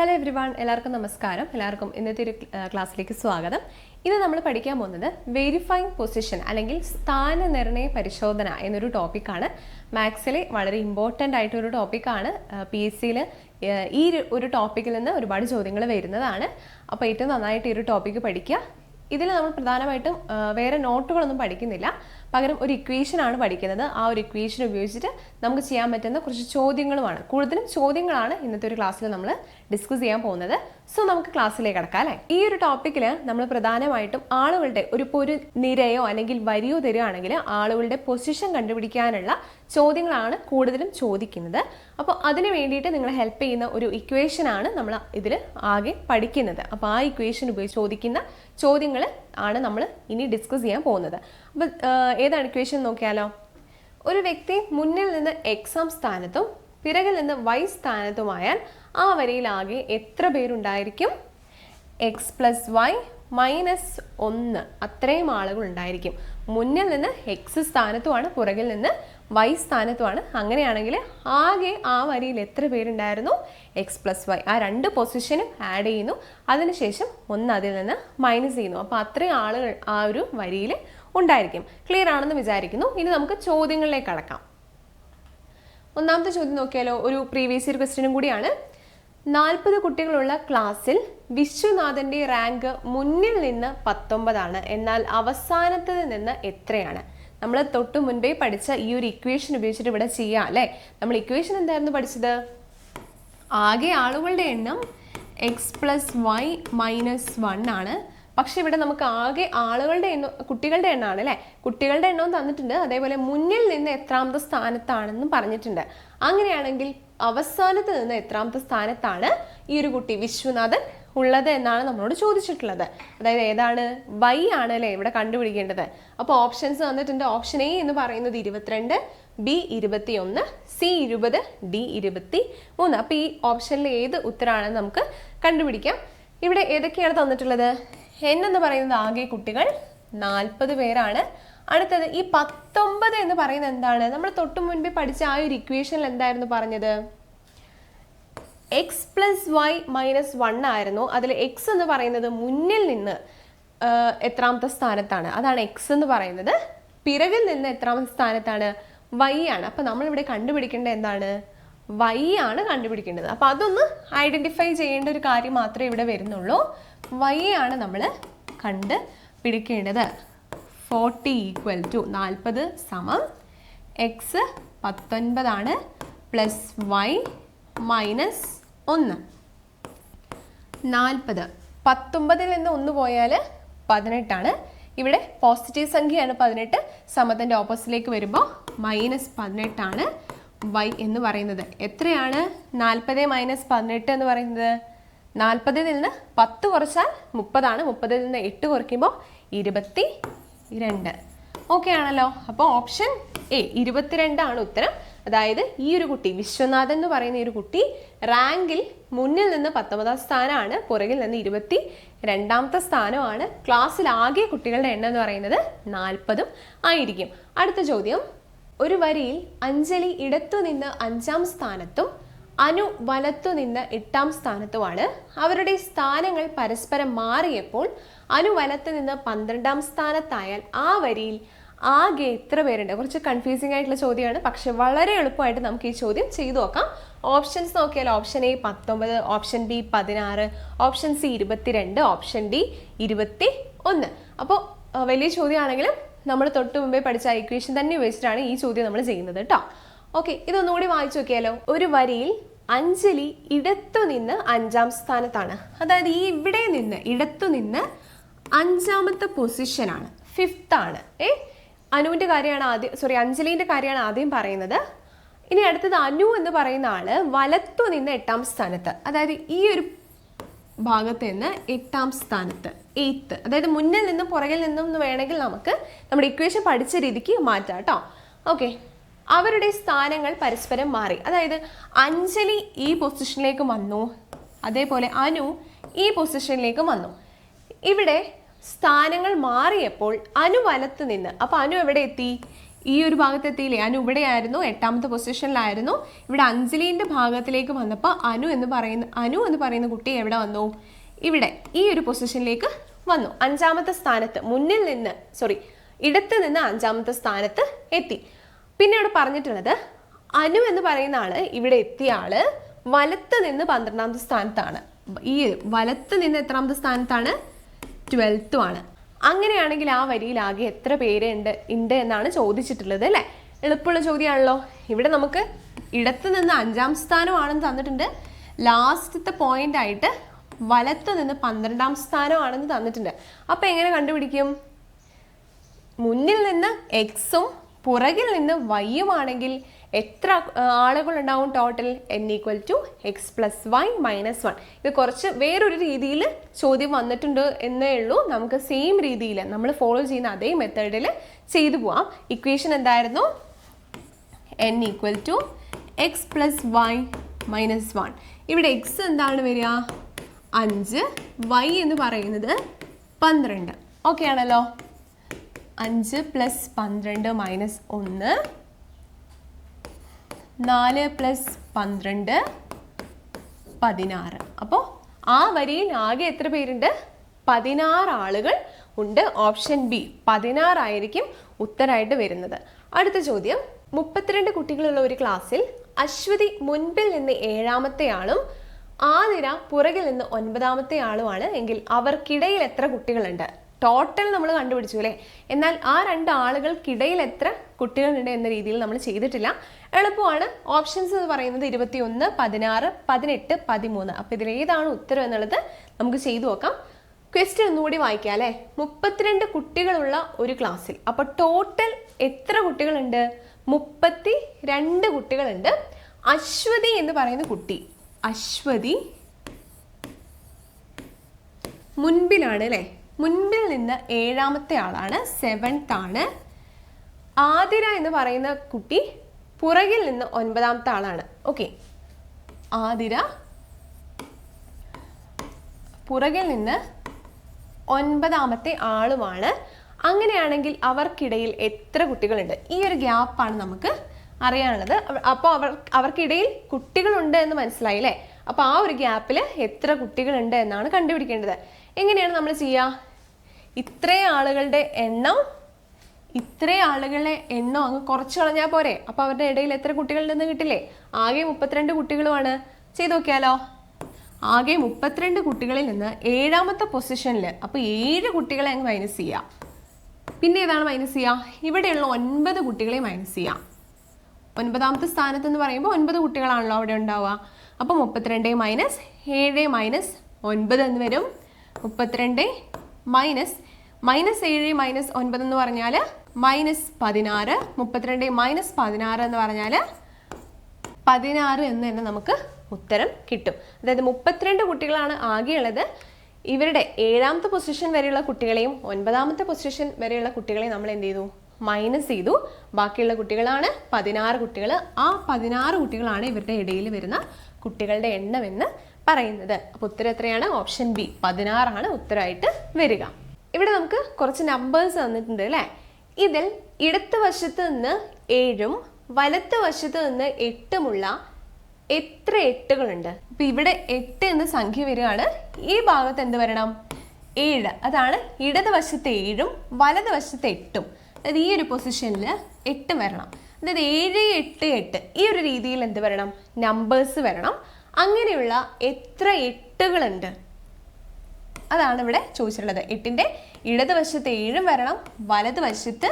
Hello everyone, എല്ലാവർക്കും നമസ്കാരം. എല്ലാവർക്കും ഇന്നത്തെ ഒരു ക്ലാസ്സിലേക്ക് സ്വാഗതം. ഇന്ന് നമ്മൾ പഠിക്കാൻ പോകുന്നത് വെരിഫൈങ് പൊസിഷൻ അല്ലെങ്കിൽ സ്ഥാനനിർണയ പരിശോധന എന്നൊരു ടോപ്പിക്കാണ്. മാത്സിലെ വളരെ ഇമ്പോർട്ടൻ്റ് ആയിട്ടൊരു ടോപ്പിക്കാണ്. PSCയിൽ ഈ ഒരു ടോപ്പിക്കിൽ നിന്ന് ഒരുപാട് ചോദ്യങ്ങൾ വരുന്നതാണ്. അപ്പോൾ ഏറ്റവും നന്നായിട്ട് ഈ ഒരു ടോപ്പിക്ക് പഠിക്കുക. ഇതിൽ നമ്മൾ പ്രധാനമായിട്ടും വേറെ നോട്ടുകളൊന്നും പഠിക്കുന്നില്ല, പകരം ഒരു ഇക്വേഷനാണ് പഠിക്കുന്നത്. ആ ഒരു ഇക്വേഷൻ ഉപയോഗിച്ചിട്ട് നമുക്ക് ചെയ്യാൻ പറ്റുന്ന കുറച്ച് ചോദ്യങ്ങളുമാണ്. കൂടുതലും ചോദ്യങ്ങളാണ് ഇന്നത്തെ ഒരു ക്ലാസ്സിൽ നമ്മൾ ഡിസ്കസ് ചെയ്യാൻ പോകുന്നത്. സോ നമുക്ക് ക്ലാസ്സിലേക്ക് കടക്കാം അല്ലേ. ഈ ഒരു ടോപ്പിക്കിൽ നമ്മൾ പ്രധാനമായിട്ടും ആളുകളുടെ ഒരു നിരയോ അല്ലെങ്കിൽ വരിയോ തരികയാണെങ്കിൽ ആളുകളുടെ പൊസിഷൻ കണ്ടുപിടിക്കാനുള്ള ചോദ്യങ്ങളാണ് കൂടുതലും ചോദിക്കുന്നത്. അപ്പോൾ അതിന് വേണ്ടിയിട്ട് നിങ്ങളെ ഹെൽപ്പ് ചെയ്യുന്ന ഒരു ഇക്വേഷനാണ് നമ്മൾ ഇതിൽ ആകെ പഠിക്കുന്നത്. അപ്പോൾ ആ ഇക്വേഷൻ ഉപയോഗിച്ച് ചോദിക്കുന്ന ചോദ്യങ്ങൾ ആണ് നമ്മൾ ഇനി ഡിസ്കസ് ചെയ്യാൻ പോകുന്നത്. അപ്പോൾ ഏതാണ് ഇക്വേഷൻ നോക്കിയാലോ. ഒരു വ്യക്തി മുന്നിൽ നിന്ന് എക്സാം സ്ഥാനത്തും പിറകിൽ നിന്ന് വൈ സ്ഥാനത്തുമായാൽ ആ വരിയിലാകെ എത്ര പേരുണ്ടായിരിക്കും? എക്സ് പ്ലസ് വൈ മൈനസ് 1 അത്രയും ആളുകൾ ഉണ്ടായിരിക്കും. മുന്നിൽ നിന്ന് എക്സ് സ്ഥാനത്തുമാണ്, പുറകിൽ നിന്ന് വൈ സ്ഥാനത്തുമാണ്. അങ്ങനെയാണെങ്കിൽ ആകെ ആ വരിയിൽ എത്ര പേരുണ്ടായിരുന്നു? X plus Y. ആ രണ്ട് പൊസിഷനും ആഡ് ചെയ്യുന്നു, അതിനുശേഷം 1 അതിൽ നിന്ന് മൈനസ് ചെയ്യുന്നു. അപ്പോൾ അത്രയും ആളുകൾ ആ ഒരു വരിയിൽ ഉണ്ടായിരിക്കും. ക്ലിയർ ആണെന്ന് വിചാരിക്കുന്നു. ഇനി നമുക്ക് ചോദ്യങ്ങളിലേക്ക് കടക്കാം. ഒന്നാമത്തെ ചോദ്യം നോക്കിയാലോ. ഒരു പ്രീവിയസ് ഇയർ ക്വസ്റ്റ്യനും കൂടിയാണ്. 40 കുട്ടികളുള്ള ക്ലാസ്സിൽ വിശ്വനാഥന്റെ റാങ്ക് മുന്നിൽ നിന്ന് 19 എന്നാൽ അവസാനത്തിൽ നിന്ന് എത്രയാണ്? നമ്മൾ തൊട്ട് മുൻപേ പഠിച്ച ഈ ഒരു ഇക്വേഷൻ ഉപയോഗിച്ചിട്ട് ഇവിടെ ചെയ്യാം അല്ലേ. നമ്മൾ ഇക്വേഷൻ എന്തായിരുന്നു പഠിച്ചത്? ആകെ ആളുകളുടെ എണ്ണം എക്സ് പ്ലസ് വൈ മൈനസ് 1 ആണ്. പക്ഷെ ഇവിടെ നമുക്ക് ആകെ ആളുകളുടെ എണ്ണം, കുട്ടികളുടെ എണ്ണമാണ് അല്ലേ. കുട്ടികളുടെ എണ്ണവും തന്നിട്ടുണ്ട്, അതേപോലെ മുന്നിൽ നിന്ന് എത്രാമത്തെ സ്ഥാനത്താണെന്നും പറഞ്ഞിട്ടുണ്ട്. അങ്ങനെയാണെങ്കിൽ അവസാനത്ത് നിന്ന് എത്രാമത്തെ സ്ഥാനത്താണ് ഈ ഒരു കുട്ടി വിശ്വനാഥൻ ഉള്ളത് എന്നാണ് നമ്മളോട് ചോദിച്ചിട്ടുള്ളത്. അതായത് ഏതാണ്? വൈ ആണ് അല്ലേ ഇവിടെ കണ്ടുപിടിക്കേണ്ടത്. അപ്പോൾ ഓപ്ഷൻസ് തന്നിട്ടുണ്ട്. ഓപ്ഷൻ എ എന്ന് പറയുന്നത് 22, ബി 21, സി 20, ഡി 23. അപ്പോൾ ഈ ഓപ്ഷനിൽ ഏത് ഉത്തരമാണെന്ന് നമുക്ക് കണ്ടുപിടിക്കാം. ഇവിടെ ഏതൊക്കെയാണ് തന്നിട്ടുള്ളത്? എൻ എന്ന് പറയുന്നത് ആകെ കുട്ടികൾ 40 പേരാണ്. അടുത്തത് ഈ 19 എന്ന് പറയുന്നത് എന്താണ്? നമ്മൾ തൊട്ട് മുൻപേ പഠിച്ച ആ ഒരു ഇക്വേഷനിൽ എന്തായിരുന്നു പറഞ്ഞത്? എക്സ് പ്ലസ് വൈ മൈനസ് 1 ആയിരുന്നു. അതിൽ എക്സ് എന്ന് പറയുന്നത് മുന്നിൽ നിന്ന് എത്രാമത്തെ സ്ഥാനത്താണ്, അതാണ് എക്സ് എന്ന് പറയുന്നത്. പിറകിൽ നിന്ന് എത്രാമത്തെ സ്ഥാനത്താണ്? വൈ ആണ്. അപ്പം നമ്മളിവിടെ കണ്ടുപിടിക്കേണ്ടത് എന്താണ്? വൈ ആണ് കണ്ടുപിടിക്കേണ്ടത്. അപ്പം അതൊന്ന് ഐഡൻറ്റിഫൈ ചെയ്യേണ്ട ഒരു കാര്യം മാത്രമേ ഇവിടെ വരുന്നുള്ളൂ. വൈ ആണ് നമ്മൾ കണ്ടുപിടിക്കേണ്ടത്. 40 ഈക്വൽ ടു 40 സമം എക്സ് 19 പ്ലസ് വൈ മൈനസ് 1. 40 19 നിന്ന് 1 പോയാൽ 18. ഇവിടെ പോസിറ്റീവ് സംഖ്യയാണ് 18. സമത്തിൻ്റെ ഓപ്പോസിറ്റിലേക്ക് വരുമ്പോൾ മൈനസ് 18 വൈ എന്ന് പറയുന്നത്. എത്രയാണ് 40 മൈനസ് 18 എന്ന് പറയുന്നത്? 40 നിന്ന് 10 കുറച്ചാൽ 30. 30 നിന്ന് 8 കുറയ്ക്കുമ്പോൾ 22. ഓക്കെ ആണല്ലോ. അപ്പോൾ ഓപ്ഷൻ എ 22 ആണ് ഉത്തരം. അതായത് ഈ ഒരു കുട്ടി വിശ്വനാഥൻ എന്ന് പറയുന്ന ഈ ഒരു കുട്ടി റാങ്കിൽ മുന്നിൽ നിന്ന് 19 സ്ഥാനമാണ്, പുറകിൽ നിന്ന് 22 സ്ഥാനമാണ്. ക്ലാസ്സിൽ ആകെ കുട്ടികളുടെ എണ്ണം എന്ന് പറയുന്നത് 40 ആയിരിക്കും. അടുത്ത ചോദ്യം. ഒരു വരിയിൽ അഞ്ജലി ഇടത്തു നിന്ന് 5ാം സ്ഥാനത്തും അനു വലത്തു നിന്ന് 8ാം സ്ഥാനത്തുമാണ്. അവരുടെ സ്ഥാനങ്ങൾ പരസ്പരം മാറിയപ്പോൾ അനു വലത്ത് നിന്ന് 12ാം സ്ഥാനത്തായാൽ ആ വരിയിൽ ആകെ എത്ര പേരുണ്ട്? കുറച്ച് കൺഫ്യൂസിംഗ് ആയിട്ടുള്ള ചോദ്യമാണ്, പക്ഷെ വളരെ എളുപ്പമായിട്ട് നമുക്ക് ഈ ചോദ്യം ചെയ്തു നോക്കാം. ഓപ്ഷൻസ് നോക്കിയാൽ option A 19, option B 16, option C 22, option D 21. അപ്പോൾ വലിയ ചോദ്യമാണെങ്കിലും നമ്മൾ തൊട്ട് മുമ്പേ പഠിച്ച ഇക്വേഷൻ തന്നെ ഉപയോഗിച്ചിട്ടാണ് ഈ ചോദ്യം നമ്മൾ ചെയ്യുന്നത് കേട്ടോ. ഓക്കെ, ഇതൊന്നുകൂടി വായിച്ചു നോക്കിയാലോ. ഒരു വരിയിൽ അഞ്ജലി ഇടത്തു നിന്ന് 5ാം സ്ഥാനത്താണ്. അതായത് ഈ ഇവിടെ നിന്ന് ഇടത്തു നിന്ന് 5ാമത്തെ പൊസിഷനാണ്, 5th ആണ്. അനുവിൻ്റെ കാര്യമാണ് അഞ്ജലിൻ്റെ കാര്യമാണ് ആദ്യം പറയുന്നത്. ഇനി അടുത്തത് അനു എന്ന് പറയുന്ന ആള് വലത്തു നിന്ന് 8ാം സ്ഥാനത്ത്, അതായത് ഈ ഒരു ഭാഗത്ത് നിന്ന് 8ാം സ്ഥാനത്ത്, 8th. അതായത് മുന്നിൽ നിന്നും പുറകിൽ നിന്നും എന്ന് വേണമെങ്കിൽ നമുക്ക് നമ്മുടെ ഇക്വേഷൻ പഠിച്ച രീതിക്ക് മാറ്റാം കേട്ടോ. ഓക്കെ, അവരുടെ സ്ഥാനങ്ങൾ പരസ്പരം മാറി. അതായത് അഞ്ജലി ഈ പൊസിഷനിലേക്ക് വന്നു, അതേപോലെ അനു ഈ പൊസിഷനിലേക്ക് വന്നു. ഇവിടെ സ്ഥാനങ്ങൾ മാറിയപ്പോൾ അനു വലത്ത് നിന്ന്, അപ്പോൾ അനു എവിടെ എത്തി? ഈ ഒരു ഭാഗത്തെത്തിയില്ലേ? അനു ഇവിടെ ആയിരുന്നു, 8ാമത്തെ പൊസിഷനിലായിരുന്നു. ഇവിടെ അഞ്ജലിന്റെ ഭാഗത്തിലേക്ക് വന്നപ്പോൾ അനു എന്ന് പറയുന്ന കുട്ടി എവിടെ വന്നു? ഇവിടെ ഈ ഒരു പൊസിഷനിലേക്ക് വന്നു. 5ാമത്തെ സ്ഥാനത്ത് ഇടത്ത് നിന്ന് 5ാമത്തെ സ്ഥാനത്ത് എത്തി. പിന്നെ ഇവിടെ പറഞ്ഞിട്ടുള്ളത് അനു എന്ന് പറയുന്ന ആള്, ഇവിടെ എത്തിയ ആള് വലത്ത് നിന്ന് 12ാമത്തെ സ്ഥാനത്താണ്. ഈ വലത്ത് നിന്ന് എത്രാമത്തെ സ്ഥാനത്താണ്? 12th ആണ്. അങ്ങനെയാണെങ്കിൽ ആ വരിയിൽ ആകെ എത്ര പേര് ഉണ്ട് എന്നാണ് ചോദിച്ചിട്ടുള്ളത് അല്ലേ? എളുപ്പമുള്ള ചോദ്യമാണല്ലോ. ഇവിടെ നമുക്ക് ഇടത്ത് നിന്ന് 5ാം സ്ഥാനമാണെന്ന് തന്നിട്ടുണ്ട്. ലാസ്റ്റത്തെ പോയിന്റ് ആയിട്ട് വലത്ത് നിന്ന് 12ാം സ്ഥാനമാണെന്ന് തന്നിട്ടുണ്ട്. അപ്പൊ എങ്ങനെ കണ്ടുപിടിക്കും? മുന്നിൽ നിന്ന് എക്സും പുറകിൽ നിന്ന് വൈയും ആണെങ്കിൽ എത്ര ആളുകൾ ഉണ്ടാവും ടോട്ടൽ? n=x+y-1. ഇത് കുറച്ച് വേറൊരു രീതിയിൽ ചോദ്യം വന്നിട്ടുണ്ട് എന്നേ ഉള്ളൂ. നമുക്ക് സെയിം രീതിയിൽ നമ്മൾ ഫോളോ ചെയ്യുന്ന അതേ മെത്തേഡിൽ ചെയ്തു പോവാം. ഇക്വേഷൻ എന്തായിരുന്നു? n=x+y-1. ഇവിടെ എക്സ് എന്താണ് വരിക? 5, y എന്ന് പറയുന്നത് 12. ഓക്കെ ആണല്ലോ? 5 + 12 - 1, 4 + 12 16. അപ്പോൾ ആ വരിയിൽ ആകെ എത്ര പേരുണ്ട്? 16 ആളുകൾ ഉണ്ട്. ഓപ്ഷൻ ബി 16 ആയിരിക്കും ഉത്തരമായിട്ട് വരുന്നത്. അടുത്ത ചോദ്യം, 32 കുട്ടികളുള്ള ഒരു ക്ലാസ്സിൽ അശ്വതി മുൻപിൽ നിന്ന് 7ാമത്തെ ആളും ആതിര പുറകിൽ നിന്ന് 9ാമത്തെ ആളുമാണ് എങ്കിൽ അവർക്കിടയിൽ എത്ര കുട്ടികളുണ്ട്? ടോട്ടൽ നമ്മൾ കണ്ടുപിടിച്ചു അല്ലേ? എന്നാൽ ആ 2 ആളുകൾക്കിടയിൽ എത്ര കുട്ടികളുണ്ട് എന്ന രീതിയിൽ നമ്മൾ ചെയ്തിട്ടില്ല. എളുപ്പമാണ്. ഓപ്ഷൻസ് എന്ന് പറയുന്നത് 21, 16, 18, 13. അപ്പോൾ ഇതിലേതാണ് ഉത്തരം എന്നുള്ളത് നമുക്ക് ചെയ്തു നോക്കാം. ക്വസ്റ്റ്യൻ ഒന്നുകൂടി വായിക്കാം അല്ലേ? 32 കുട്ടികളുള്ള ഒരു ക്ലാസ്സിൽ അപ്പോൾ ടോട്ടൽ എത്ര കുട്ടികളുണ്ട്? 32 കുട്ടികളുണ്ട്. അശ്വതി എന്ന് പറയുന്ന കുട്ടി, അശ്വതി മുൻപിലാണ് അല്ലേ? മുൻപിൽ നിന്ന് 7ാമത്തെ ആളാണ്, 7th ആണ്. ആതിര എന്ന് പറയുന്ന കുട്ടി പുറകിൽ നിന്ന് 9ാമത്തെ ആളാണ്. ഓക്കെ, ആതിര പുറകിൽ നിന്ന് 9ാമത്തെ ആളുമാണ്. അങ്ങനെയാണെങ്കിൽ അവർക്കിടയിൽ എത്ര കുട്ടികളുണ്ട്? ഈ ഒരു ഗ്യാപ്പാണ് നമുക്ക് അറിയാനുള്ളത്. അപ്പോൾ അവർക്കിടയിൽ കുട്ടികളുണ്ട് എന്ന് മനസ്സിലായി അല്ലേ? അപ്പോൾ ആ ഒരു ഗ്യാപ്പിൽ എത്ര കുട്ടികളുണ്ട് എന്നാണ് കണ്ടുപിടിക്കേണ്ടത്. എങ്ങനെയാണ് നമ്മൾ ചെയ്യുക? ഇത്രയും ആളുകളുടെ എണ്ണം അങ്ങ് കുറച്ച് കളഞ്ഞാൽ പോരെ? അപ്പോൾ അവരുടെ ഇടയിൽ എത്ര കുട്ടികളുണ്ടെന്ന് കിട്ടില്ലേ? ആകെ 32 കുട്ടികളുമാണ്. ചെയ്ത് നോക്കിയാലോ? ആകെ 32 കുട്ടികളിൽ നിന്ന് 7ാമത്തെ പൊസിഷനിൽ അപ്പോൾ 7 കുട്ടികളെ അങ്ങ് മൈനസ് ചെയ്യാം. പിന്നെ ഏതാണ് മൈനസ് ചെയ്യുക? ഇവിടെയുള്ള 9 കുട്ടികളെ മൈനസ് ചെയ്യാം. 9ാമത്തെ സ്ഥാനത്ത് എന്ന് പറയുമ്പോൾ 9 കുട്ടികളാണല്ലോ അവിടെ ഉണ്ടാവുക. അപ്പോൾ 32 - 7 - 9 എന്ന് വരും. 32 -7 - 9 എന്ന് പറഞ്ഞാൽ -16. 32 - 16 എന്ന് പറഞ്ഞാൽ 16 എന്ന് തന്നെ നമുക്ക് ഉത്തരം കിട്ടും. അതായത് 32 കുട്ടികളാണ് ആകെയുള്ളത്. ഇവരുടെ 7ാമത്തെ പൊസിഷൻ വരെയുള്ള കുട്ടികളെയും 9ാമത്തെ പൊസിഷൻ വരെയുള്ള കുട്ടികളെയും നമ്മൾ എന്ത് ചെയ്തു? മൈനസ് ചെയ്തു. ബാക്കിയുള്ള കുട്ടികളാണ് 16 കുട്ടികൾ. ആ 16 കുട്ടികളാണ് ഇവരുടെ ഇടയിൽ വരുന്ന കുട്ടികളുടെ എണ്ണം എന്ന് പറയുന്നത്. അപ്പോൾ ഉത്തരം എത്രയാണ്? ഓപ്ഷൻ ബി 16 ആണ് ഉത്തരമായിട്ട് വരിക. ഇവിടെ നമുക്ക് കുറച്ച് നമ്പേഴ്സ് തന്നിട്ടുണ്ട് അല്ലേ? ഇതിൽ ഇടത്ത് വശത്ത് നിന്ന് 7ഉം വലത്ത് വശത്ത് നിന്ന് 8ഉമുള്ള എത്ര 8കളുണ്ട്? ഇപ്പൊ ഇവിടെ 8 എന്ന സംഖ്യ വരികയാണ്. ഈ ഭാഗത്ത് എന്ത് വരണം? 7. അതാണ് ഇടതുവശത്ത് 7ഉം വലതുവശത്ത് 8ഉം. അതായത് ഈ ഒരു പൊസിഷനിൽ 8 വരണം. അതായത് 7, 8, 8 ഈ ഒരു രീതിയിൽ എന്ത് വരണം? നമ്പേഴ്സ് വരണം. അങ്ങനെയുള്ള എത്ര 8കളുണ്ട് അതാണ് ഇവിടെ ചോദിച്ചിട്ടുള്ളത്. 8ന്റെ ഇടതുവശത്ത് 7ഉം വരണം, വലതുവശത്ത്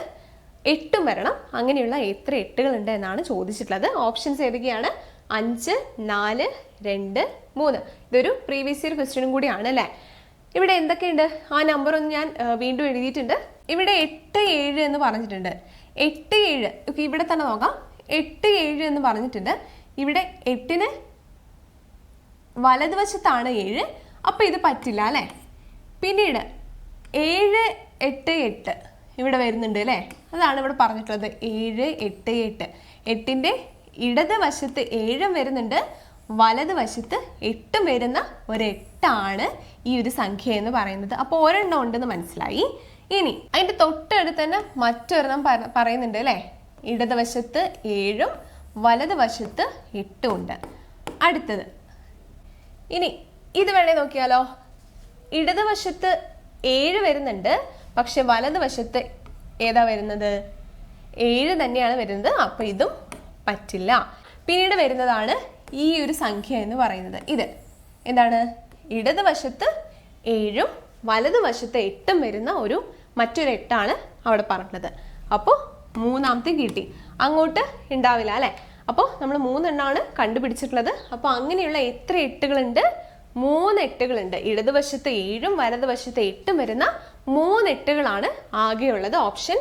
8ഉം വരണം. അങ്ങനെയുള്ള എത്ര 8കളുണ്ട് എന്നാണ് ചോദിച്ചിട്ടുള്ളത്. ഓപ്ഷൻസ് ഏതൊക്കെയാണ്? 5, 4, 2, 3. ഇതൊരു പ്രീവിയസ് ഇയർ ക്വസ്റ്റ്യനും കൂടിയാണ് അല്ലേ? ഇവിടെ എന്തൊക്കെയുണ്ട്? ആ നമ്പർ ഒന്ന് ഞാൻ വീണ്ടും എഴുതിയിട്ടുണ്ട്. ഇവിടെ 8, 7 എന്ന് പറഞ്ഞിട്ടുണ്ട്. 8, 7 ഓക്കെ, ഇവിടെ തന്നെ നോക്കാം. 8, 7 എന്ന് പറഞ്ഞിട്ടുണ്ട്. ഇവിടെ 8ന് വലതുവശത്താണ് 7. അപ്പോൾ ഇത് പറ്റില്ല അല്ലേ? പിന്നീട് 7, 8, 8 ഇവിടെ വരുന്നുണ്ട് അല്ലേ? അതാണ് ഇവിടെ പറഞ്ഞിട്ടുള്ളത്. 7, 8, 8. 8ന്റെ ഇടതുവശത്ത് 7ഉം വരുന്നുണ്ട്, വലതുവശത്ത് 8ഉം വരുന്ന ഒരു 8ആണ് ഈ ഒരു സംഖ്യ എന്ന് പറയുന്നത്. അപ്പോൾ ഒരെണ്ണം ഉണ്ടെന്ന് മനസ്സിലായി. ഇനി അതിൻ്റെ തൊട്ടടുത്ത് തന്നെ മറ്റൊരെണ്ണം പറയുന്നുണ്ട് അല്ലേ? ഇടതുവശത്ത് 7ഉം വലതുവശത്ത് 8ഉം ഉണ്ട്. അടുത്തത് ഇനി ഇത് വേണേ നോക്കിയാലോ. ഇടതുവശത്ത് 7 വരുന്നുണ്ട്, പക്ഷെ വലതുവശത്ത് ഏതാ വരുന്നത്? 7 തന്നെയാണ് വരുന്നത്. അപ്പോൾ ഇതും പറ്റില്ല. പിന്നീട് വരുന്നതാണ് ഈ ഒരു സംഖ്യ എന്ന് പറയുന്നത്. ഇത് എന്താണ്? ഇടതുവശത്ത് 7ഉം വലതുവശത്ത് 8ഉം വരുന്ന മറ്റൊരു 8ആണ് അവിടെ പറഞ്ഞത്. അപ്പോൾ മൂന്നാമത്തെ കിട്ടി. അങ്ങോട്ട് ഉണ്ടാവില്ല അല്ലേ? അപ്പോൾ നമ്മൾ 3 എണ്ണമാണ് കണ്ടുപിടിച്ചിട്ടുള്ളത്. അപ്പോൾ അങ്ങനെയുള്ള എത്ര 8കളുണ്ട്? 3 8കളുണ്ട്. ഇടതുവശത്ത് 7ഉം വലതുവശത്ത് 8ഉം വരുന്ന 3 8കളാണ് ആകെയുള്ളത്. ഓപ്ഷൻ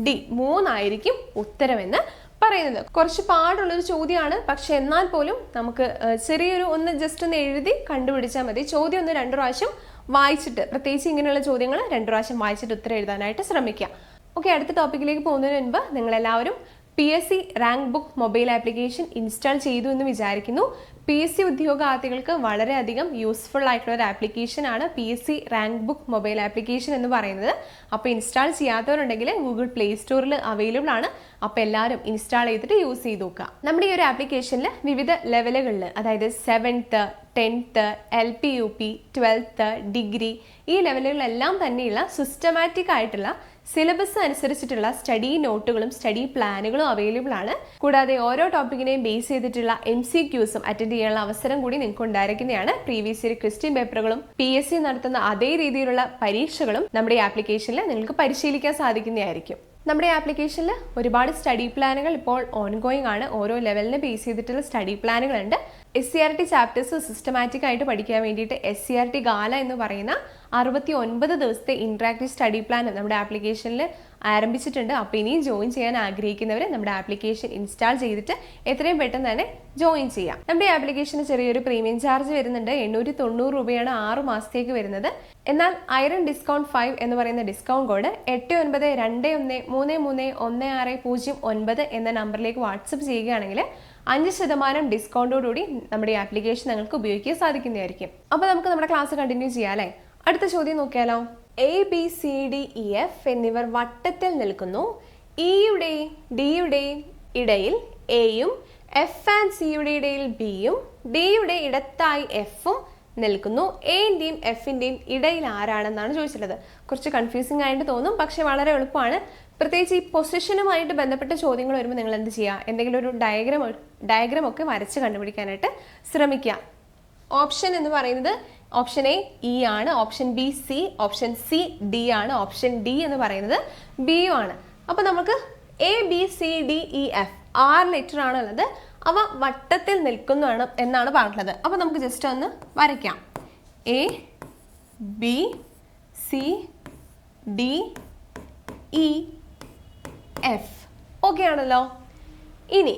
ഡി 3 ആയിരിക്കും ഉത്തരമെന്ന് പറയുന്നത്. കുറച്ച് പാടുള്ളൊരു ചോദ്യമാണ്, പക്ഷെ എന്നാൽ പോലും നമുക്ക് ചെറിയൊരു ജസ്റ്റ് ഒന്ന് എഴുതി കണ്ടുപിടിച്ചാൽ മതി. ചോദ്യം 2 പ്രാവശ്യം വായിച്ചിട്ട്, പ്രത്യേകിച്ച് ഇങ്ങനെയുള്ള ചോദ്യങ്ങൾ 2 പ്രാവശ്യം വായിച്ചിട്ട് ഉത്തരം എഴുതാനായിട്ട് ശ്രമിക്കുക. ഓക്കെ, അടുത്ത ടോപ്പിക്കിലേക്ക് പോകുന്നതിന് മുൻപ് നിങ്ങളെല്ലാവരും PSC rank book mobile application install ചെയ്തു എന്ന് വിചാരിക്കുന്നു. PSC ഉദ്യോഗാർത്ഥികൾക്ക് വളരെയധികം യൂസ്ഫുൾ ആയിട്ടുള്ള ഒരു ആപ്ലിക്കേഷൻ ആണ് PSC rank book mobile application എന്ന് പറയുന്നത്. അപ്പോൾ ഇൻസ്റ്റാൾ ചെയ്യാത്തവരുണ്ടെങ്കിൽ ഗൂഗിൾ പ്ലേ സ്റ്റോറിൽ അവൈലബിൾ ആണ്. അപ്പോൾ എല്ലാവരും ഇൻസ്റ്റാൾ ചെയ്തിട്ട് യൂസ് ചെയ്ത് നോക്കുക. നമ്മുടെ ഈ ഒരു ആപ്ലിക്കേഷനിൽ വിവിധ ലെവലുകളിൽ, അതായത് 7th 10th LP UP 12th degree, ഈ ലെവലുകളിലെല്ലാം തന്നെയുള്ള സിസ്റ്റമാറ്റിക് ആയിട്ടുള്ള സിലബസ് അനുസരിച്ചിട്ടുള്ള സ്റ്റഡി നോട്ടുകളും സ്റ്റഡി പ്ലാനുകളും അവൈലബിൾ ആണ്. കൂടാതെ ഓരോ ടോപ്പിക്കിനെയും ബേസ് ചെയ്തിട്ടുള്ള MCQസും അറ്റൻഡ് ചെയ്യാനുള്ള അവസരം കൂടി നിങ്ങൾക്ക് ഉണ്ടായിരിക്കുന്നതാണ്. പ്രീവിയസ് ഇയർ ക്വസ്റ്റ്യൻ പേപ്പറുകളും PSC നടത്തുന്ന അതേ രീതിയിലുള്ള പരീക്ഷകളും നമ്മുടെ ഈ ആപ്ലിക്കേഷനിൽ നിങ്ങൾക്ക് പരിശീലിക്കാൻ സാധിക്കുന്നതായിരിക്കും. നമ്മുടെ ആപ്ലിക്കേഷനിൽ ഒരുപാട് സ്റ്റഡി പ്ലാനുകൾ ഇപ്പോൾ ഓൺഗോയിങ് ആണ്. ഓരോ ലെവലിനെ ബേസ് ചെയ്തിട്ടുള്ള സ്റ്റഡി പ്ലാനുകളുണ്ട്. SCRT ചാപ്റ്റേഴ്സ് സിസ്റ്റമാറ്റിക് ആയിട്ട് പഠിക്കാൻ വേണ്ടിയിട്ട് SCRT ഗാല എന്ന് പറയുന്ന 69 ദിവസത്തെ ഇന്ററാക്റ്റീവ് സ്റ്റഡി പ്ലാൻ നമ്മുടെ ആപ്ലിക്കേഷനിൽ ആരംഭിച്ചിട്ടുണ്ട്. അപ്പോൾ ഇനിയും ജോയിൻ ചെയ്യാൻ ആഗ്രഹിക്കുന്നവർ നമ്മുടെ ആപ്ലിക്കേഷൻ ഇൻസ്റ്റാൾ ചെയ്തിട്ട് എത്രയും പെട്ടെന്ന് തന്നെ ജോയിൻ ചെയ്യാം. നമ്മുടെ ആപ്ലിക്കേഷന് ചെറിയൊരു പ്രീമിയം ചാർജ് വരുന്നുണ്ട്. 890 രൂപയാണ് 6 മാസത്തേക്ക് വരുന്നത്. എന്നാൽ ഐറൺ ഡിസ്കൗണ്ട് 5 എന്ന് പറയുന്ന ഡിസ്കൗണ്ട് കോഡ് 8921331609 എന്ന നമ്പറിലേക്ക് വാട്സപ്പ് ചെയ്യുകയാണെങ്കിൽ 5% ഡിസ്കൗണ്ടോടുകൂടി നമ്മുടെ ഈ ആപ്ലിക്കേഷൻ നിങ്ങൾക്ക് ഉപയോഗിക്കാൻ സാധിക്കുന്നതായിരിക്കും. അപ്പോൾ നമുക്ക് നമ്മുടെ ക്ലാസ് കണ്ടിന്യൂ ചെയ്യാം അല്ലേ? അടുത്ത ചോദ്യം നോക്കിയാലോ. ABCDEF എന്നിവർ വട്ടത്തിൽ നിൽക്കുന്നു. ഇയുടെയും ഡിയുടെയും ഇടയിൽ എയും F ആൻഡ് സിയുടെ ഇടയിൽ ബിയും ഡിയുടെ ഇടത്തായി എഫും നിൽക്കുന്നു. എൻ്റെയും എഫിൻ്റെയും ഇടയിൽ ആരാണെന്നാണ് ചോദിച്ചിട്ടുള്ളത്. കുറച്ച് കൺഫ്യൂസിംഗ് ആയിട്ട് തോന്നും, പക്ഷെ വളരെ എളുപ്പമാണ്. പ്രത്യേകിച്ച് ഈ പൊസിഷനുമായിട്ട് ബന്ധപ്പെട്ട ചോദ്യങ്ങൾ വരുമ്പോൾ നിങ്ങൾ എന്ത് ചെയ്യുക? എന്തെങ്കിലും ഒരു ഡയഗ്രാം ഒക്കെ വരച്ച് കണ്ടുപിടിക്കാനായിട്ട് ശ്രമിക്കുക. ഓപ്ഷൻ എന്ന് പറയുന്നത് ഓപ്ഷൻ എ ഇ ആണ്, option B C, option C D ആണ്, ഓപ്ഷൻ ഡി എന്ന് പറയുന്നത് ബി യു ആണ്. അപ്പോൾ നമുക്ക് ABCDEF 6 ലെറ്റർ ആണുള്ളത്. അവ വട്ടത്തിൽ നിൽക്കുന്നു എന്നാണ് പറഞ്ഞിട്ടുള്ളത്. അപ്പോൾ നമുക്ക് ജസ്റ്റ് ഒന്ന് വരയ്ക്കാം. ABCDEF ഓക്കെ ആണല്ലോ. ഇനി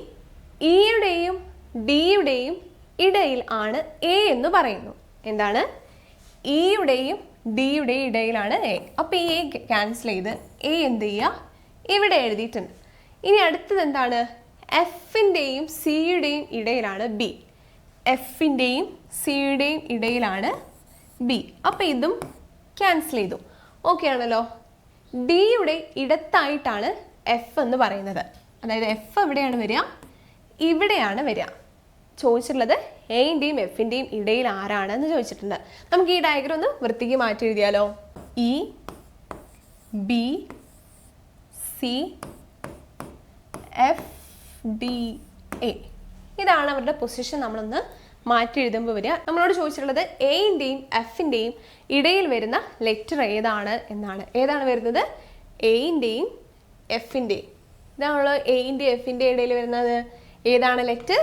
ഇയുടെയും ഡിയുടെയും ഇടയിൽ ആണ് എ എന്ന് പറയുന്നു. എന്താണ്? ഇയുടെയും ഡിയുടെയും ഇടയിലാണ് എ. അപ്പോൾ ഈ എ ക്യാൻസൽ ചെയ്ത് എ എന്ത് ചെയ്യുക? ഇവിടെ എഴുതിയിട്ടുണ്ട്. ഇനി അടുത്തത് എന്താണ്? എഫിൻ്റെയും സിയുടെയും ഇടയിലാണ് ബി. എഫിൻ്റെയും സിയുടെയും ഇടയിലാണ് ബി. അപ്പോൾ ഇതും ക്യാൻസൽ ചെയ്തു. ഓക്കെ ആണല്ലോ. ഡിയുടെ ഇടത്തായിട്ടാണ് എഫ് എന്ന് പറയുന്നത്. അതായത് എഫ് എവിടെയാണ് വരിക? ഇവിടെയാണ് വരിക. ചോദിച്ചിട്ടുള്ളത് എൻ്റെയും എഫിൻ്റെയും ഇടയിൽ ആരാണെന്ന് ചോദിച്ചിട്ടുണ്ട്. നമുക്ക് ഈ ഡയഗ്രം ഒന്ന് വൃത്തിക്ക് മാറ്റി എഴുതിയാലോ. E B C F D A, ഇതാണ് അവരുടെ പൊസിഷൻ. നമ്മളൊന്ന് മാറ്റി എഴുതുമ്പോൾ വരിക. നമ്മളോട് ചോദിച്ചിട്ടുള്ളത് എൻ്റെയും എഫിൻ്റെയും ഇടയിൽ വരുന്ന ലെറ്റർ ഏതാണ് എന്നാണ്. ഏതാണ് വരുന്നത്? എൻ്റെയും എഫിൻ്റെയും. ഇതാണല്ലോ എൻ്റെയും എഫിൻ്റെയും ഇടയിൽ വരുന്നത്. ഏതാണ് ലെറ്റർ?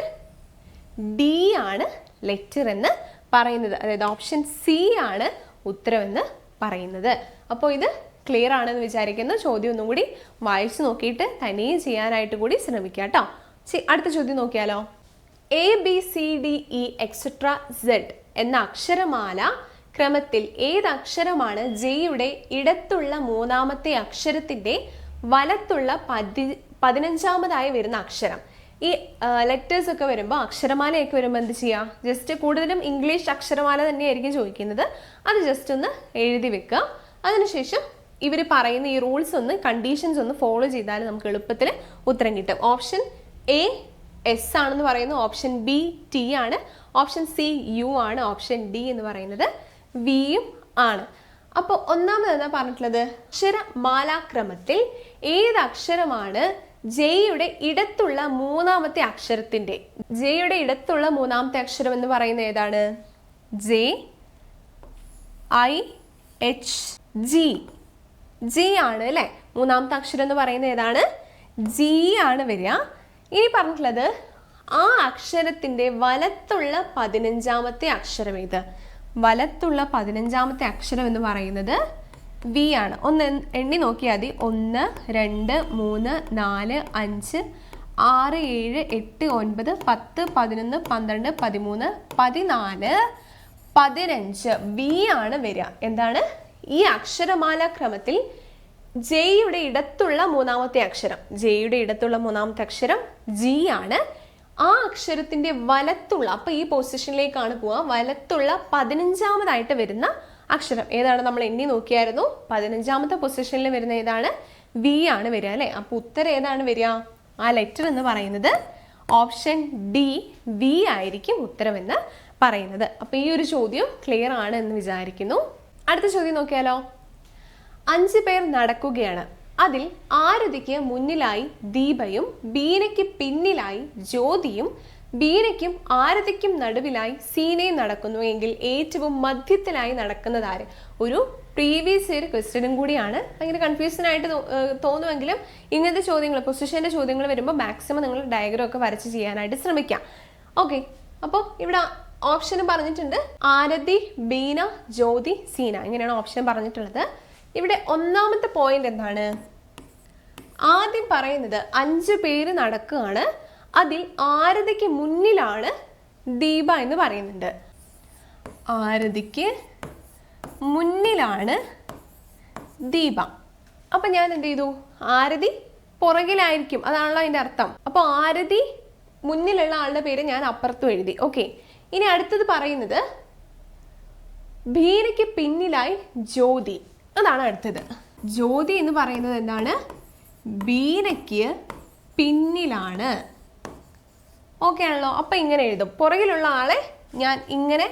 ഡി ആണ് ലെറ്റർ എന്ന് പറയുന്നത്. അതായത് ഓപ്ഷൻ സി ആണ് ഉത്തരമെന്ന് പറയുന്നത്. അപ്പോൾ ഇത് ക്ലിയർ ആണെന്ന് വിചാരിക്കുന്നു. ചോദ്യം ഒന്നും കൂടി വായിച്ചു നോക്കിയിട്ട് തനിയെ ചെയ്യാനായിട്ട് കൂടി ശ്രമിക്കുക കേട്ടോ. അടുത്ത ചോദ്യം നോക്കിയാലോ. ABCDEXZ എന്ന അക്ഷരമാല ക്രമത്തിൽ ഏത് അക്ഷരമാണ് ജെയുടെ ഇടത്തുള്ള മൂന്നാമത്തെ അക്ഷരത്തിൻ്റെ വലത്തുള്ള 15ാമതായി വരുന്ന അക്ഷരം? ഈ ലെറ്റേഴ്സ് ഒക്കെ വരുമ്പോൾ, അക്ഷരമാലയൊക്കെ വരുമ്പോൾ എന്ത് ചെയ്യുക? ജസ്റ്റ് കൂടുതലും ഇംഗ്ലീഷ് അക്ഷരമാല തന്നെയായിരിക്കും ചോദിക്കുന്നത്. അത് ജസ്റ്റ് ഒന്ന് എഴുതി വെക്കുക. അതിനുശേഷം ഇവർ പറയുന്ന ഈ റൂൾസ് ഒന്ന് കണ്ടീഷൻസ് ഒന്ന് ഫോളോ ചെയ്താൽ നമുക്ക് എളുപ്പത്തിൽ ഉത്തരം കിട്ടും. ഓപ്ഷൻ എ എസ് ആണെന്ന് പറയുന്നു, ഓപ്ഷൻ ബി ടി ആണ്, ഓപ്ഷൻ സി യു ആണ്, ഓപ്ഷൻ ഡി എന്ന് പറയുന്നത് വിയും ആണ്. അപ്പോൾ ഒന്നാമത് എന്താ പറഞ്ഞിട്ടുള്ളത്, അക്ഷരമാലാക്രമത്തിൽ ഏത് അക്ഷരമാണ് ജെയുടെ ഇടത്തുള്ള മൂന്നാമത്തെ അക്ഷരത്തിന്റെ, ജെയുടെ ഇടത്തുള്ള മൂന്നാമത്തെ അക്ഷരം എന്ന് പറയുന്നത് ഏതാണ്? J I H G, G ആണ് അല്ലെ. മൂന്നാമത്തെ അക്ഷരം എന്ന് പറയുന്നത് ഏതാണ്? ജി ആണ് വരിക. ഇനി പറഞ്ഞിട്ടുള്ളത് ആ അക്ഷരത്തിന്റെ വലത്തുള്ള 15ാമത്തെ അക്ഷരം ഏത്? വലത്തുള്ള 15ാമത്തെ അക്ഷരം എന്ന് പറയുന്നത് വി ആണ്. ഒന്ന് എണ്ണി നോക്കിയാൽ മതി. 1 2 3 4 5 6 7 8 9 10 11 12 13 14 15 വി ആണ് വരിക. എന്താണ്? ഈ അക്ഷരമാല ക്രമത്തിൽ ജെയുടെ ഇടത്തുള്ള മൂന്നാമത്തെ അക്ഷരം, ജെയുടെ ഇടത്തുള്ള മൂന്നാമത്തെ അക്ഷരം ജി ആണ്. ആ അക്ഷരത്തിന്റെ വലത്തുള്ള, അപ്പൊ ഈ പൊസിഷനിലേക്കാണ് പോവുക, വലത്തുള്ള 15ാമതായിട്ട് വരുന്ന അക്ഷരം ഏതാണ്? നമ്മൾ എണ്ണി നോക്കിയായിരുന്നു. 15ാമത്തെ പൊസിഷനിൽ വരുന്ന ഏതാണ്? വി ആണ് വരിക അല്ലെ. അപ്പൊ ഉത്തരം ഏതാണ് വരിക? ആ ലെറ്റർ എന്ന് പറയുന്നത് ഓപ്ഷൻ ഡി വി ആയിരിക്കും ഉത്തരമെന്ന് പറയുന്നത്. അപ്പൊ ഈ ഒരു ചോദ്യം ക്ലിയർ ആണ് എന്ന് വിചാരിക്കുന്നു. അടുത്ത ചോദ്യം നോക്കിയാലോ. 5 പേർ നടക്കുകയാണ്. അതിൽ ആരതിക്ക് മുന്നിലായി ദീപയും ബീനയ്ക്ക് പിന്നിലായി ജ്യോതിയും ബീനയ്ക്കും ആരതിക്കും നടുവിലായി സീനയും നടക്കുന്നു എങ്കിൽ ഏറ്റവും മധ്യത്തിലായി നടക്കുന്നത് ആര്? ഒരു പ്രീവിയസ് ഇയർ ക്വസ്റ്റ്യനും കൂടിയാണ്. ഭയങ്കര കൺഫ്യൂഷൻ ആയിട്ട് തോന്നുമെങ്കിലും ഇങ്ങനത്തെ ചോദ്യങ്ങൾ, പൊസിഷന്റെ ചോദ്യങ്ങൾ വരുമ്പോൾ മാക്സിമം നിങ്ങൾ ഡയഗ്രം ഒക്കെ വരച്ച് ചെയ്യാനായിട്ട് ശ്രമിക്കാം. ഓക്കെ, അപ്പോൾ ഇവിടെ ഓപ്ഷൻ പറഞ്ഞിട്ടുണ്ട് ആരതി, ബീന, ജ്യോതി, സീന, ഇങ്ങനെയാണ് ഓപ്ഷൻ പറഞ്ഞിട്ടുള്ളത്. ഇവിടെ ഒന്നാമത്തെ പോയിന്റ് എന്താണ്? ആദ്യം പറയുന്നത് 5 പേര് നടക്കുകയാണ്, അതിൽ ആരതിക്ക് മുന്നിലാണ് ദീപ എന്ന് പറയുന്നുണ്ട്. ആരതിക്ക് മുന്നിലാണ് ദീപ. അപ്പൊ ഞാൻ എന്ത് ചെയ്തു? ആരതി പുറകിലായിരിക്കും, അതാണല്ലോ അതിന്റെ അർത്ഥം. അപ്പൊ ആരതി മുന്നിലുള്ള ആളുടെ പേര് ഞാൻ അപ്പുറത്തും എഴുതി. ഓക്കെ, ഇനി അടുത്തത് പറയുന്നത് ബീനയ്ക്ക് പിന്നിലായി ജ്യോതി, അതാണ് അടുത്തത്. ജ്യോതി എന്ന് പറയുന്നത് എന്താണ്? ബീനയ്ക്ക് പിന്നിലാണ്. ഓക്കെ ആണല്ലോ. അപ്പൊ ഇങ്ങനെ എഴുതും, പുറകിലുള്ള ആളെ ഞാൻ ഇങ്ങനെ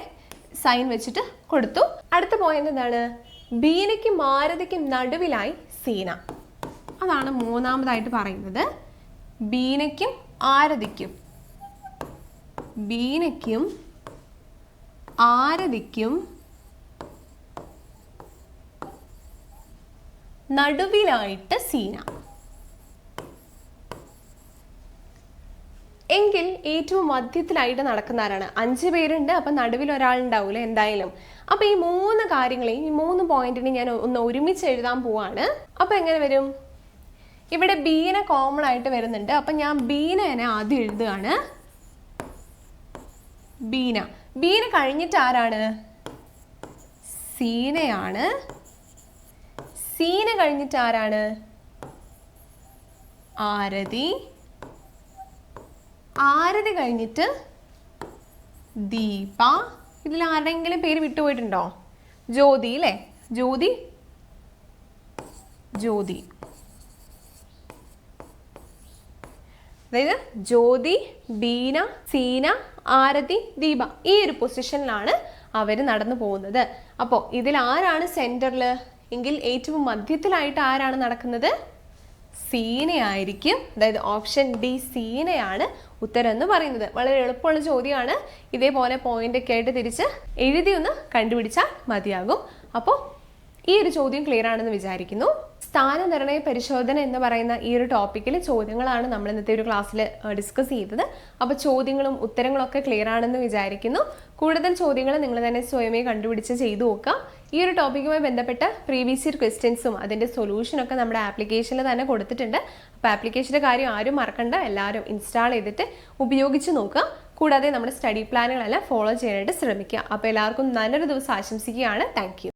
സൈൻ വെച്ചിട്ട് കൊടുത്തു. അടുത്ത പോയിന്റ് എന്താണ്? ബീനയ്ക്കും ആരതിക്കും നടുവിലായി സീന, അതാണ് മൂന്നാമതായിട്ട് പറയുന്നത്. ബീനയ്ക്കും ആരതിക്കും, ബീനയ്ക്കും ആരതിക്കും നടുവിലായിട്ട് സീന. എങ്കിൽ ഏറ്റവും മധ്യത്തിലായിട്ട് നടക്കുന്ന ആരാണ്? 5 പേരുണ്ട്, അപ്പൊ നടുവിൽ ഒരാളുണ്ടാവൂലെ എന്തായാലും. അപ്പൊ ഈ 3 കാര്യങ്ങളെയും, ഈ 3 പോയിന്റിനെ ഞാൻ ഒന്ന് ഒരുമിച്ച് എഴുതാൻ പോവാണ്. അപ്പൊ എങ്ങനെ വരും? ഇവിടെ ബീന കോമൺ ആയിട്ട് വരുന്നുണ്ട്. അപ്പൊ ഞാൻ ബീനനെ ആദ്യം എഴുതുകയാണ്. ബീന, ബീന കഴിഞ്ഞിട്ട് ആരാണ്? സീനയാണ്. സീന കഴിഞ്ഞിട്ട് ആരാണ്? ആരതി. ആരതി കഴിഞ്ഞിട്ട് ദീപ. ഇതിൽ ആരുടെയെങ്കിലും പേര് വിട്ടുപോയിട്ടുണ്ടോ? ജ്യോതി അല്ലേ? ജ്യോതി, ജ്യോതി, അതായത് ജ്യോതി, ബീന, സീന, ആരതി, ദീപ, ഈ ഒരു പൊസിഷനിലാണ് അവർ നടന്നു പോകുന്നത്. അപ്പോൾ ഇതിൽ ആരാണ് സെന്ററിൽ എങ്കിൽ ഏറ്റവും മധ്യത്തിലായിട്ട് ആരാണ് നടക്കുന്നത്? സീനയായിരിക്കും. അതായത് ഓപ്ഷൻ ഡി സീനയാണ് ഉത്തരം എന്ന് പറയുന്നത്. വളരെ എളുപ്പമുള്ള ചോദ്യമാണ്. ഇതേപോലെ പോയിന്റ് ഒക്കെ ആയിട്ട് തിരിച്ച് എഴുതി ഒന്ന് കണ്ടുപിടിച്ചാൽ മതിയാകും. അപ്പോൾ ഈ ഒരു ചോദ്യം ക്ലിയർ ആണെന്ന് വിചാരിക്കുന്നു. സ്ഥാനനിർണയ പരിശോധന എന്ന് പറയുന്ന ഈ ഒരു ടോപ്പിക്കിൽ ചോദ്യങ്ങളാണ് നമ്മൾ ഇന്നത്തെ ഒരു ക്ലാസ്സിൽ ഡിസ്കസ് ചെയ്തത്. അപ്പോൾ ചോദ്യങ്ങളും ഉത്തരങ്ങളും ഒക്കെ ക്ലിയർ ആണെന്ന് വിചാരിക്കുന്നു. കൂടുതൽ ചോദ്യങ്ങൾ നിങ്ങൾ തന്നെ സ്വയമേ കണ്ടുപിടിച്ച് ചെയ്തു നോക്കുക. ഈ ഒരു ടോപ്പിക്കുമായി ബന്ധപ്പെട്ട പ്രീവിയസ് ഇയർ ക്വസ്റ്റ്യൻസും അതിൻ്റെ സൊല്യൂഷനൊക്കെ നമ്മുടെ ആപ്ലിക്കേഷനിൽ തന്നെ കൊടുത്തിട്ടുണ്ട്. അപ്പോൾ ആപ്ലിക്കേഷൻ്റെ കാര്യം ആരും മറക്കണ്ട, എല്ലാവരും ഇൻസ്റ്റാൾ ചെയ്തിട്ട് ഉപയോഗിച്ച് നോക്കുക. കൂടാതെ നമ്മുടെ സ്റ്റഡി പ്ലാനുകളെല്ലാം ഫോളോ ചെയ്യാനായിട്ട് ശ്രമിക്കുക. അപ്പോൾ എല്ലാവർക്കും നല്ലൊരു ദിവസം ആശംസിക്കുകയാണ്. Thank you.